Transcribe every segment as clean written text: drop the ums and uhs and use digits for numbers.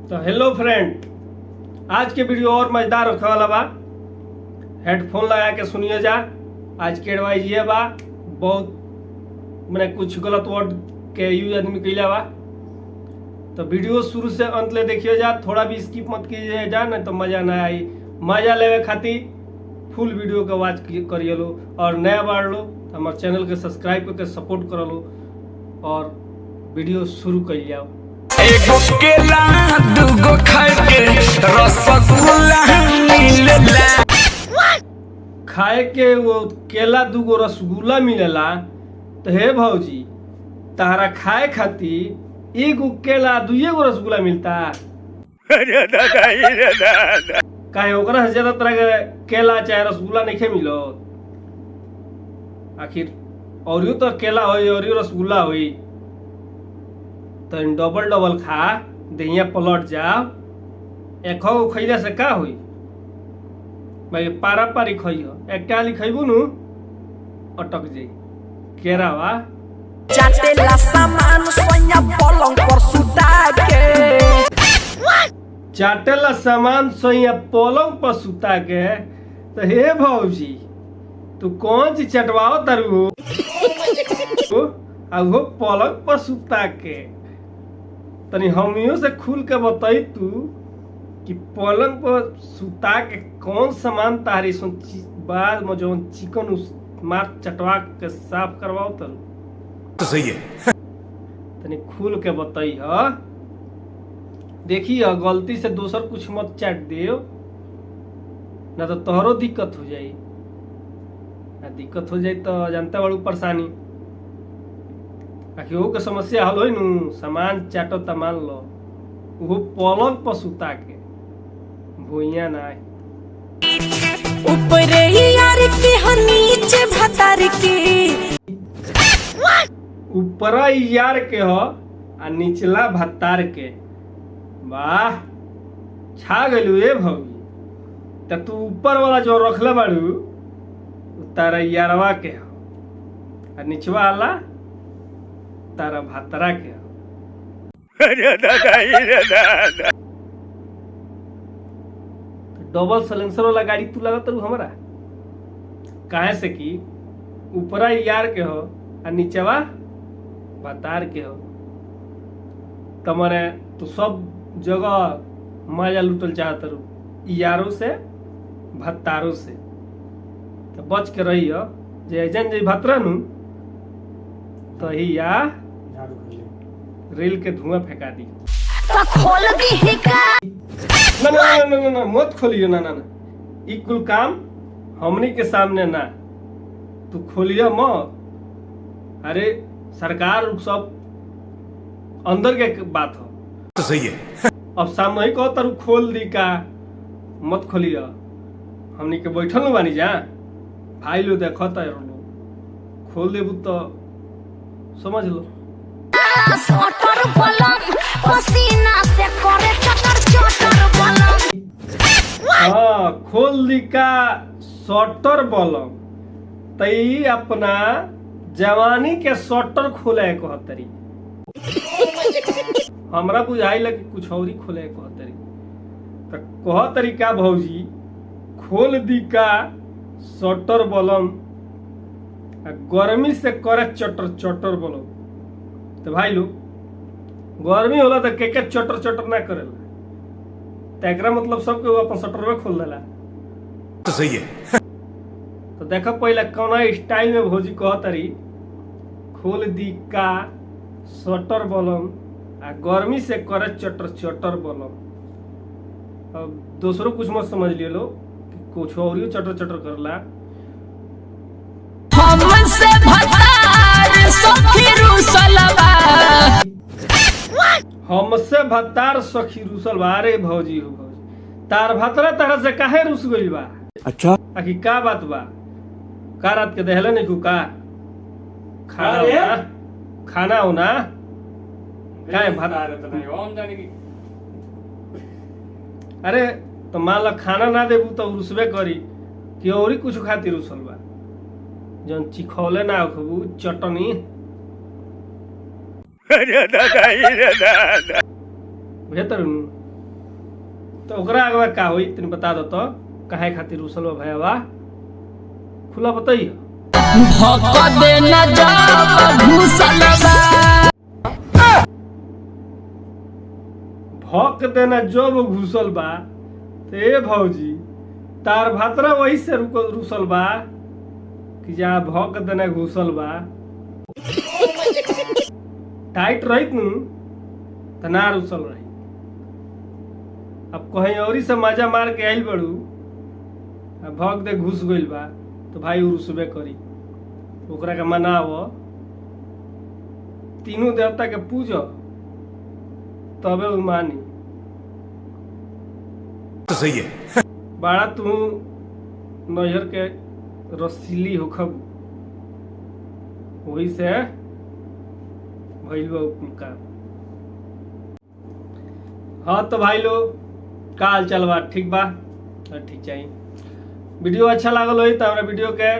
तो hello friend, आज के वीडियो और मजेदार होने वाला बा। हेडफोन लगा के सुनिए जा। आज के एडवाइस ये बा, बहुत मैंने कुछ गलत वर्ड के यूज आदमी कैला बा, तो वीडियो शुरू से अंत ले देखिए जा। थोड़ा भी स्किप मत कीजिए जा, नहीं तो मजा ना आई। मजा लेवे खातिर फुल वीडियो के वॉच करिए लो, और नया बार लो तो हमारे चैनल के सब्सक्राइब करके सपोर्ट कर लो और वीडियो शुरू कर जाओ। एगो केला दूगो खाए के रसगुल्ला मिलेला। खाए के वो केला दूगो रसगुल्ला मिलेला, तो हे भौजी तारा खाए खातिर एगो केला दुगो रसगुल्ला मिलता। काहे ओकरा से ज्यादा तरह के केला चाहे रसगुल्ला नहीं मिलो। आखिर और तो केला होई और रसगुल्ला होई, तो डबल डबल खा दहिया पलट जाओ। एक खैला से का हुई भाई, पारा पारी खइयो। एक टाली खइबू नु अटक जाई केरावा। चाटेला सामान सोया पलंग पर सुता के, चाटेला सामान सोया पलंग पर सुता के। तो हे भौजी तू कौन चीज चटवाओ तारू आ वो पलंग पर सुता के? तनी हमियों से खुल के बताई तू कि पलंग पर सुता के कौन सामान तारी बाद में जो चिकन उस मार चटवा के साफ करवाओ तो सही है। तनी खुल के बताई ह। देखिए गलती से दोसर कुछ मत चाट दियो, ना तो तोहरो दिक्कत हो जाई। दिक्कत हो जाई तो जानते बड़ू परेशानी। आखिर वो के समस्या हल हो नु सामान चाटो त मान लो, वो पलंग पर सुता के भुइया ना ऊपर यार के हो नीचे भतार के, ऊपर यार के हो आ निचला भत्तार के। वाह छा गलू ए भौजी। त तू ऊपर वाला जो रखले बाड़ू तारा यारवा के हो, आ निचवा वाला तारा भतरा के हो। डबल सलेंसर वाला गाड़ी तू लगा तरू हमारा काहे से कि ऊपरा यार के हो आ नीचवा भतार के हो। तमरे तू सब जगह मजा लुटल चाहत रू, यारों से भत्तारों से। तो बच के रही हो, जे जन जे भतरा नु तो ही या रेल के धुआं फेंका दी। तो खोल दी है का? ना ना ना ना ना मत खोलियो। ना ना ना ई कुल काम हमनी के सामने ना तू खोलियो मत। अरे सरकार सब अंदर के बात हो तो सही है। अब सामने ही कहो तारू खोल दी का, मत खोलियो। हमनी के बैठल बानी जा भाई लो देखो तो खोल देबू तो समझ लो। सोटर पलंग पसीना से करे चटर चटर पलंग। हाँ खोल दी का शटर बलम तई अपना जवानी के शटर खोले कहतरी। हमरा बुझाइल कि कुछ और ही खोले कहतरी। तो कहतरी का भौजी खोल दी का शटर बलम, गर्मी से करे चटर चटर बलम। तो भाई लोग गर्मी होला तो के चटर चटर ना करेला, तो एकरा मतलब सबके वो अपन शटर में खोल देला। तो सही है। तो देखो पहले कौना स्टाइल में भौजी कहतरी खोल दी का शटर बलम आ गर्मी से करे चटर चटर बलम। अब दूसरों कुछ मत समझ लियो लो कि कुछ और ही चटर चटर करला। हमसे भतार सखी रुसलबा, हमसे भतार सखी रुसल बा। अरे भौजी हो भौजी, तार भतरा तरह से काहे रुस गइल बा? अच्छा आखिर का बात बा? का रात के दहले नहीं कु का खाना हो ना, खाना हो ना काहे अरे तो मान लो खाना ना देबू तो रुसबे करी कि और ही कुछ खातिर रुसल बा। जौन चिखौले ना खबू चटनी बेहतर तो ओकरा आगे का होई तनी बता दो तो काहे खातिर रुसल बा भैया खुला बताइए। भक देना जब घुसल बा तो ए भौजी तार भातरा वही से रुसल बा कि जहाँ भक देना घुसल बा टाइट रहित नु तो ना रुसल रही। अब कहीं और से मजा मार के आइल बड़ू भग दे घुस गइल बा तो भाई रुसबे करी। ओकरा के मनाव तीनों देवता के पूजो तबे उ मानी। तो सही है। बड़ा तू नैहर के रसीली होखब वही से भइल बा कुल काम। हाँ तो भाई लोग का हाल चाल बा ठीक बा ठीक चाहिए। वीडियो अच्छा लागल होई तो हमारा वीडियो के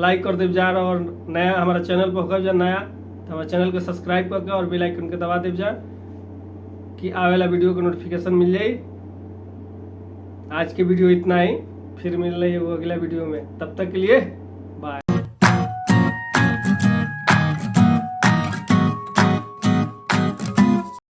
लाइक कर देव जा और नया हमारा चैनल पर होकर जा नया तो हमारे चैनल को सब्सक्राइब करके और बेल आइकन के दबा देव जा कि आवेला वीडियो का नोटिफिकेशन मिल जाए। आज के वीडियो इतना ही, फिर मिल रही है वो अगला वीडियो में, तब तक के लिए